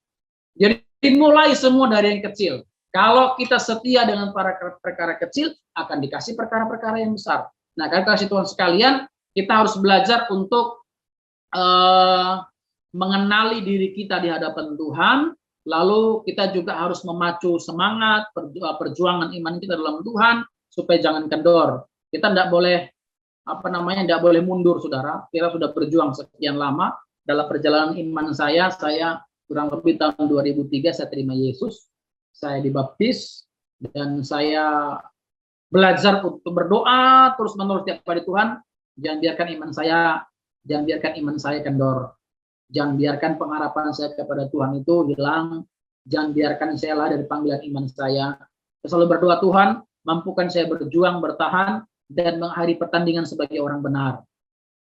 Jadi dimulai semua dari yang kecil. Kalau kita setia dengan perkara kecil, akan dikasih perkara-perkara yang besar. Nah, kalau kasih Tuhan sekalian, kita harus belajar untuk mengenali diri kita di hadapan Tuhan, lalu kita juga harus memacu semangat perjuangan iman kita dalam Tuhan supaya jangan kendor. Kita tidak boleh tidak boleh mundur, saudara. Kita sudah berjuang sekian lama dalam perjalanan iman saya kurang lebih tahun 2003 saya terima Yesus, saya dibaptis dan saya belajar untuk berdoa terus-menerus tiap hari. Tuhan, jangan biarkan iman saya kendor. Jangan biarkan pengharapan saya kepada Tuhan itu hilang. Jangan biarkan saya lah dari panggilan iman saya. Saya selalu berdoa, Tuhan, mampukan saya berjuang, bertahan, dan mengakhiri pertandingan sebagai orang benar.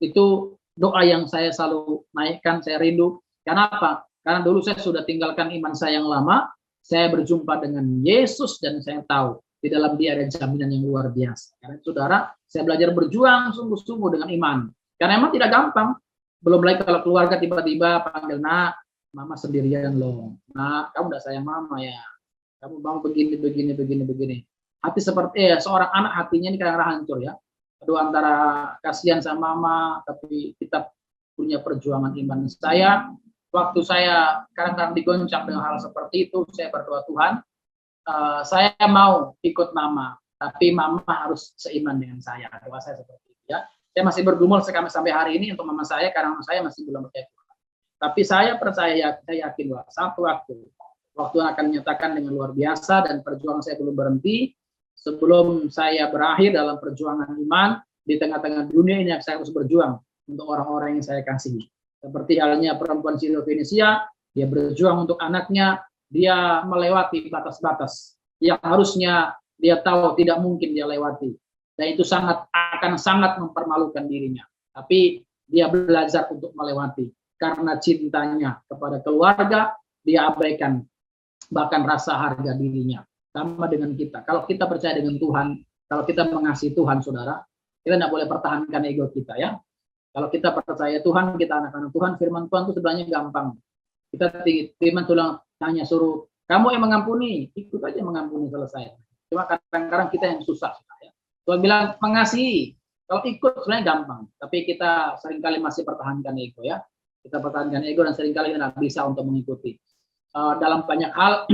Itu doa yang saya selalu naikkan, saya rindu. Karena apa? Karena dulu saya sudah tinggalkan iman saya yang lama, saya berjumpa dengan Yesus, dan saya tahu di dalam Dia ada jaminan yang luar biasa. Karena saudara, saya belajar berjuang sungguh-sungguh dengan iman. Karena memang tidak gampang. Belum lagi kalau keluarga tiba-tiba panggil, nak, mama sendirian loh. Nak, kamu udah sayang mama ya. Kamu mau begini. Hati seperti seorang anak, hatinya ini kadang-kadang hancur ya. Aduh, antara kasihan sama mama, tapi kita punya perjuangan iman. Waktu saya kadang-kadang digoncang dengan hal seperti itu, saya berdoa, Tuhan, saya mau ikut mama, tapi mama harus seiman dengan saya. Doa saya seperti itu ya. Saya masih bergumul sampai hari ini untuk mama saya, karena mama saya masih belum percaya Tuhan. Tapi saya percaya, saya yakin bahwa satu waktu akan menyatakan dengan luar biasa, dan perjuangan saya belum berhenti. Sebelum saya berakhir dalam perjuangan iman, di tengah-tengah dunia ini saya harus berjuang untuk orang-orang yang saya kasihi. Seperti halnya perempuan Sirofenisia, dia berjuang untuk anaknya, dia melewati batas-batas yang harusnya dia tahu tidak mungkin dia lewati. Dan itu akan sangat mempermalukan dirinya. Tapi dia belajar untuk melewati. Karena cintanya kepada keluarga, dia abaikan bahkan rasa harga dirinya. Sama dengan kita. Kalau kita percaya dengan Tuhan, kalau kita mengasihi Tuhan, saudara, kita tidak boleh pertahankan ego kita ya. Kalau kita percaya Tuhan, kita anak-anak Tuhan, firman Tuhan itu sebenarnya gampang. Kita firman Tuhan hanya suruh, kamu yang mengampuni, ikut aja mengampuni, selesai. Cuma kadang-kadang kita yang susah. Ya. Tuhan bilang mengasihi, kalau ikut sebenarnya gampang. Tapi kita seringkali masih pertahankan ego ya. Kita pertahankan ego dan seringkali tidak bisa untuk mengikuti. Dalam banyak hal,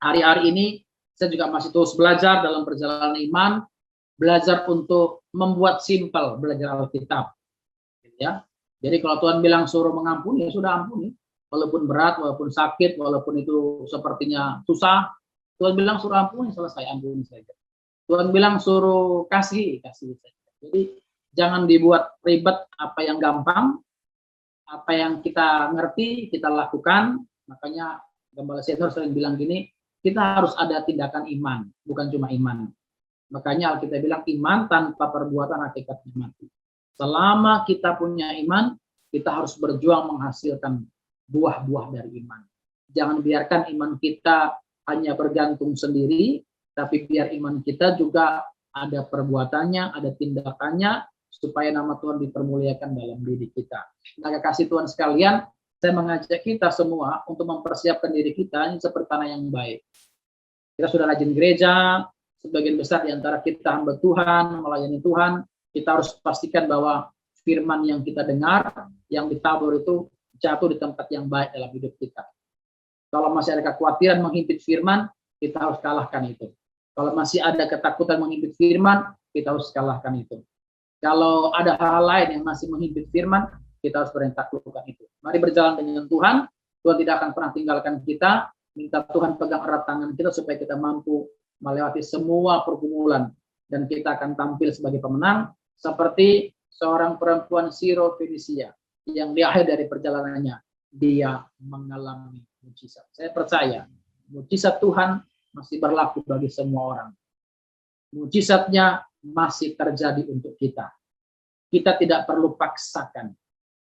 hari-hari ini saya juga masih terus belajar dalam perjalanan iman, belajar untuk membuat simpel belajar Alkitab. Ya. Jadi kalau Tuhan bilang suruh mengampuni, ya sudah ampuni. Walaupun berat, walaupun sakit, walaupun itu sepertinya susah, Tuhan bilang suruh ampuni, selesai, ampuni saja. Tuhan bilang suruh kasih saja. Jadi jangan dibuat ribet apa yang gampang, apa yang kita ngerti, kita lakukan. Makanya Gembala Senior sering bilang gini, kita harus ada tindakan iman, bukan cuma iman. Makanya Alkitab bilang iman tanpa perbuatan hakikatnya mati. Selama kita punya iman, kita harus berjuang menghasilkan buah-buah dari iman. Jangan biarkan iman kita hanya bergantung sendiri, tapi biar iman kita juga ada perbuatannya, ada tindakannya, supaya nama Tuhan dipermuliakan dalam diri kita. Nah, kasih Tuhan sekalian, saya mengajak kita semua untuk mempersiapkan diri kita ini seperti tanah yang baik. Kita sudah rajin gereja, sebagian besar di antara kita hamba Tuhan, melayani Tuhan, kita harus pastikan bahwa firman yang kita dengar, yang ditabur itu jatuh di tempat yang baik dalam hidup kita. Kalau masih ada kekhawatiran menghimpit firman, kita harus kalahkan itu. Kalau masih ada ketakutan menghimpit firman, kita harus kalahkan itu. Kalau ada hal lain yang masih menghimpit firman, kita harus taklukkan itu. Mari berjalan dengan Tuhan. Tuhan tidak akan pernah tinggalkan kita. Minta Tuhan pegang erat tangan kita supaya kita mampu melewati semua pergumulan. Dan kita akan tampil sebagai pemenang. Seperti seorang perempuan Syro-Fenisia yang di akhir dari perjalanannya, dia mengalami mujizat. Saya percaya, mujizat Tuhan masih berlaku bagi semua orang. Mujizatnya masih terjadi untuk kita. Kita tidak perlu paksakan.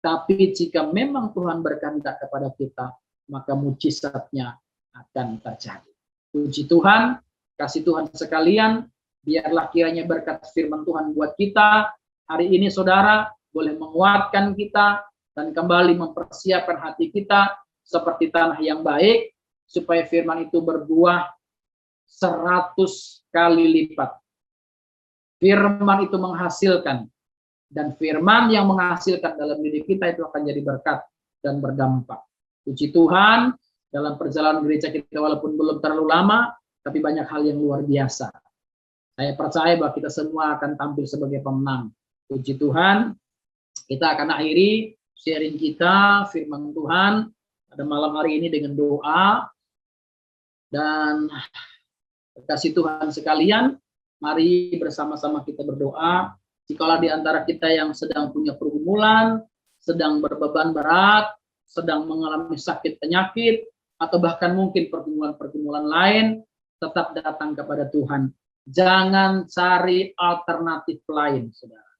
Tapi jika memang Tuhan berkehendak kepada kita, maka mujizatnya akan terjadi. Puji Tuhan, kasih Tuhan sekalian, biarlah kiranya berkat firman Tuhan buat kita. Hari ini saudara boleh menguatkan kita dan kembali mempersiapkan hati kita seperti tanah yang baik, supaya firman itu berbuah 100 kali lipat. Firman itu menghasilkan, dan firman yang menghasilkan dalam diri kita itu akan jadi berkat dan berdampak. Puji Tuhan, dalam perjalanan gereja kita walaupun belum terlalu lama, tapi banyak hal yang luar biasa. Saya percaya bahwa kita semua akan tampil sebagai pemenang. Puji Tuhan, kita akan akhiri sharing kita, firman Tuhan, pada malam hari ini dengan doa. Dan kasih Tuhan sekalian, mari bersama-sama kita berdoa. Jikalau di antara kita yang sedang punya pergumulan, sedang berbeban berat, sedang mengalami sakit penyakit, atau bahkan mungkin pergumulan-pergumulan lain, tetap datang kepada Tuhan. Jangan cari alternatif lain, saudara.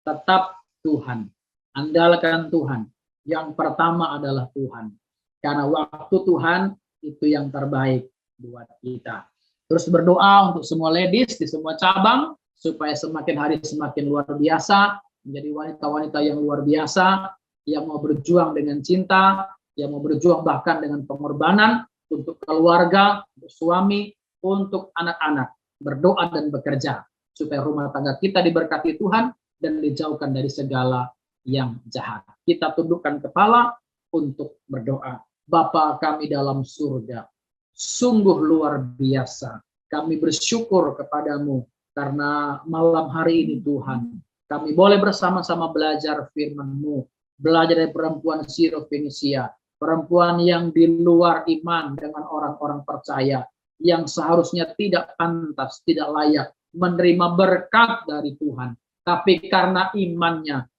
Tetap Tuhan. Andalkan Tuhan. Yang pertama adalah Tuhan. Karena waktu Tuhan itu yang terbaik buat kita. Terus berdoa untuk semua ladies di semua cabang, supaya semakin hari semakin luar biasa, menjadi wanita-wanita yang luar biasa, yang mau berjuang dengan cinta, yang mau berjuang bahkan dengan pengorbanan untuk keluarga, untuk suami, untuk anak-anak, berdoa dan bekerja, supaya rumah tangga kita diberkati Tuhan dan dijauhkan dari segala yang jahat. Kita tundukkan kepala untuk berdoa. Bapa kami dalam surga, sungguh luar biasa. Kami bersyukur kepadamu karena malam hari ini Tuhan, kami boleh bersama-sama belajar firman-Mu, belajar dari perempuan Syro-Fenisia, perempuan yang di luar iman dengan orang-orang percaya, yang seharusnya tidak pantas, tidak layak menerima berkat dari Tuhan. Tapi karena imannya,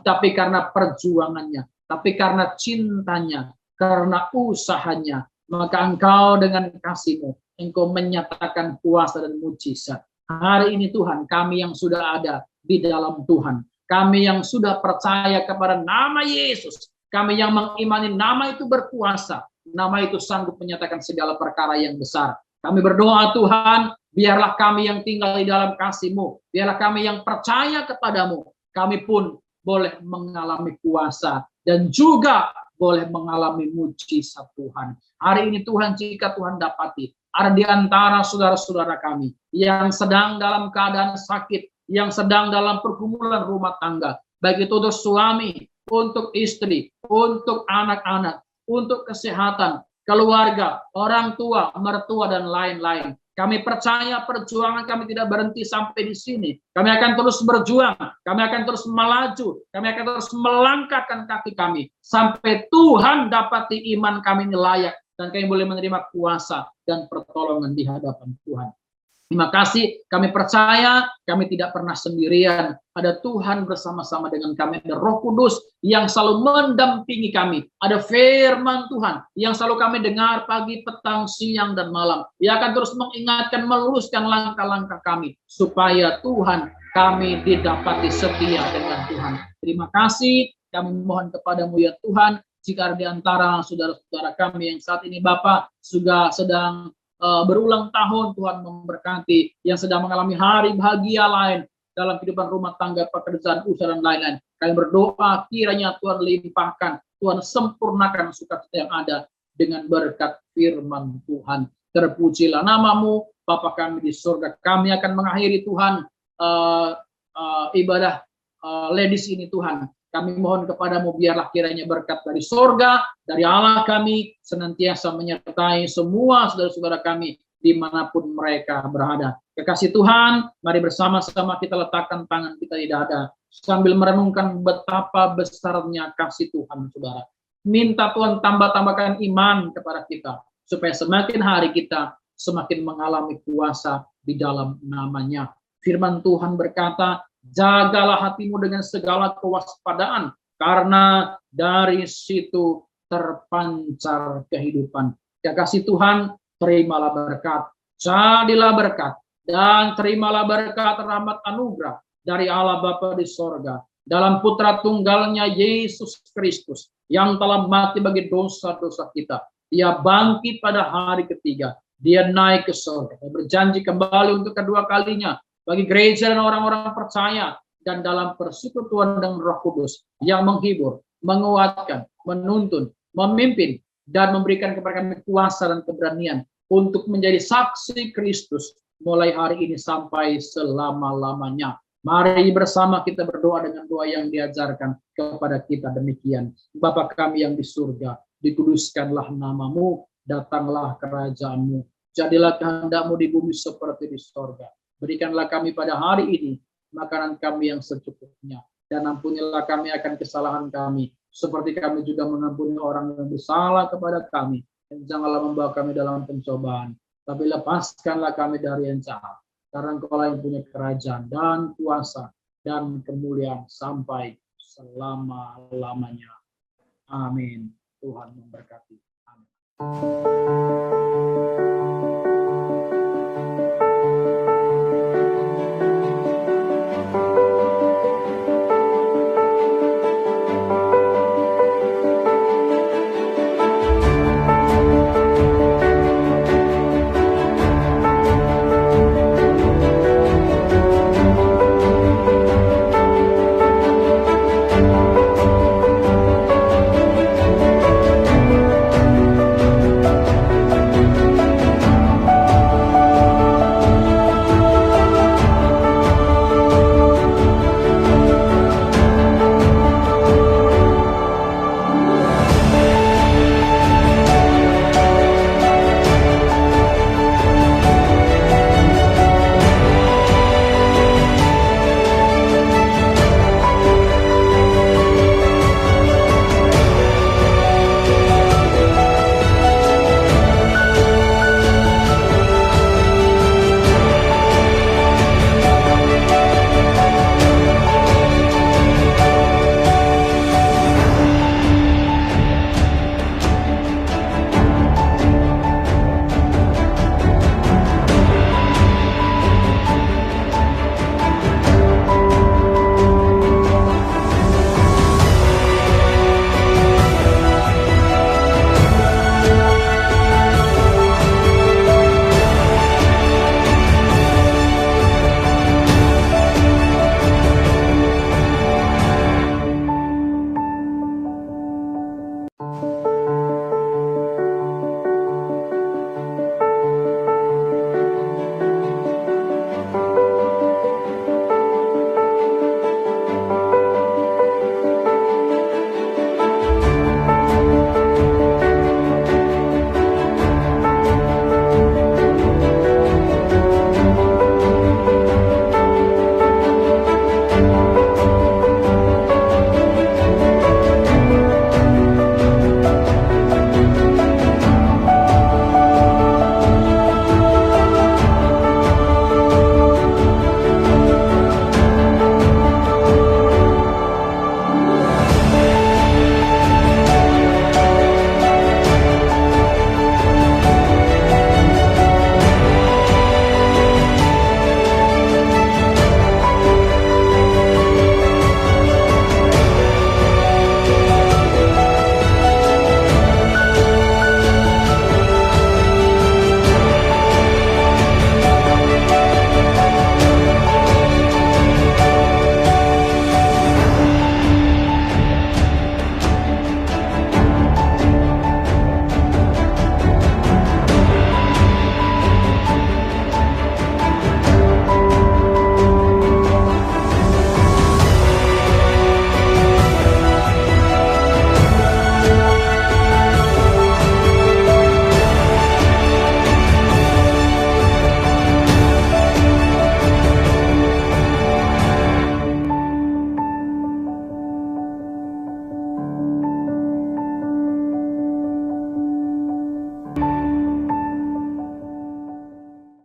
tapi karena perjuangannya, tapi karena cintanya, karena usahanya, maka Engkau dengan kasih-Mu, Engkau menyatakan kuasa dan mujizat. Hari ini Tuhan, kami yang sudah ada di dalam Tuhan, kami yang sudah percaya kepada nama Yesus, kami yang mengimani nama itu berkuasa, nama itu sanggup menyatakan segala perkara yang besar. Kami berdoa Tuhan, biarlah kami yang tinggal di dalam kasih-Mu, biarlah kami yang percaya kepadamu, kami pun boleh mengalami kuasa dan juga boleh mengalami mujizat Tuhan. Hari ini Tuhan, jika Tuhan dapati ada di antara saudara-saudara kami yang sedang dalam keadaan sakit, yang sedang dalam pergumulan rumah tangga, baik itu untuk suami, untuk istri, untuk anak-anak, untuk kesehatan, keluarga, orang tua, mertua, dan lain-lain. Kami percaya perjuangan kami tidak berhenti sampai di sini. Kami akan terus berjuang, kami akan terus melaju, kami akan terus melangkahkan kaki kami sampai Tuhan dapati iman kami ini layak dan kami boleh menerima kuasa dan pertolongan di hadapan Tuhan. Terima kasih, kami percaya kami tidak pernah sendirian. Ada Tuhan bersama-sama dengan kami, ada Roh Kudus yang selalu mendampingi kami. Ada firman Tuhan yang selalu kami dengar pagi, petang, siang, dan malam. Ia akan terus mengingatkan, meluruskan langkah-langkah kami, supaya Tuhan kami didapati setia dengan Tuhan. Terima kasih, kami mohon kepadamu ya Tuhan, jika di antara saudara-saudara kami yang saat ini Bapak juga sedang berulang tahun, Tuhan memberkati, yang sedang mengalami hari bahagia lain dalam kehidupan rumah tangga, pekerjaan, usaha, dan lain-lain. Kami berdoa kiranya Tuhan limpahkan, Tuhan sempurnakan sukacita yang ada dengan berkat firman Tuhan. Terpujilah namamu, Bapa kami di surga. Kami akan mengakhiri Tuhan ibadah ladies ini Tuhan. Kami mohon kepadamu biarlah kiranya berkat dari surga, dari Allah kami senantiasa menyertai semua saudara-saudara kami dimanapun mereka berada. Kekasih Tuhan, mari bersama-sama kita letakkan tangan kita di dada sambil merenungkan betapa besarnya kasih Tuhan, saudara. Minta Tuhan tambahkan iman kepada kita supaya semakin hari kita semakin mengalami kuasa di dalam namanya. Firman Tuhan berkata, jagalah hatimu dengan segala kewaspadaan, karena dari situ terpancar kehidupan. Ya kasih Tuhan, terimalah berkat, jadilah berkat, dan terimalah berkat rahmat anugerah dari Allah Bapa di sorga, dalam putra tunggalnya Yesus Kristus, yang telah mati bagi dosa-dosa kita. Dia bangkit pada hari ketiga, dia naik ke surga, dia berjanji kembali untuk kedua kalinya, bagi gereja dan orang-orang percaya, dan dalam persekutuan dengan Roh Kudus yang menghibur, menguatkan, menuntun, memimpin, dan memberikan kepada kami kuasa dan keberanian untuk menjadi saksi Kristus mulai hari ini sampai selama-lamanya. Mari bersama kita berdoa dengan doa yang diajarkan kepada kita demikian. Bapa kami yang di surga, dikuduskanlah namamu, datanglah kerajaanmu, jadilah kehendakmu di bumi seperti di surga. Berikanlah kami pada hari ini makanan kami yang secukupnya, dan ampunilah kami akan kesalahan kami, seperti kami juga mengampuni orang yang bersalah kepada kami. Dan janganlah membawa kami dalam pencobaan, tapi lepaskanlah kami dari yang jahat. Karena Engkaulah yang punya kerajaan dan kuasa dan kemuliaan sampai selama-lamanya. Amin. Tuhan memberkati. Amin.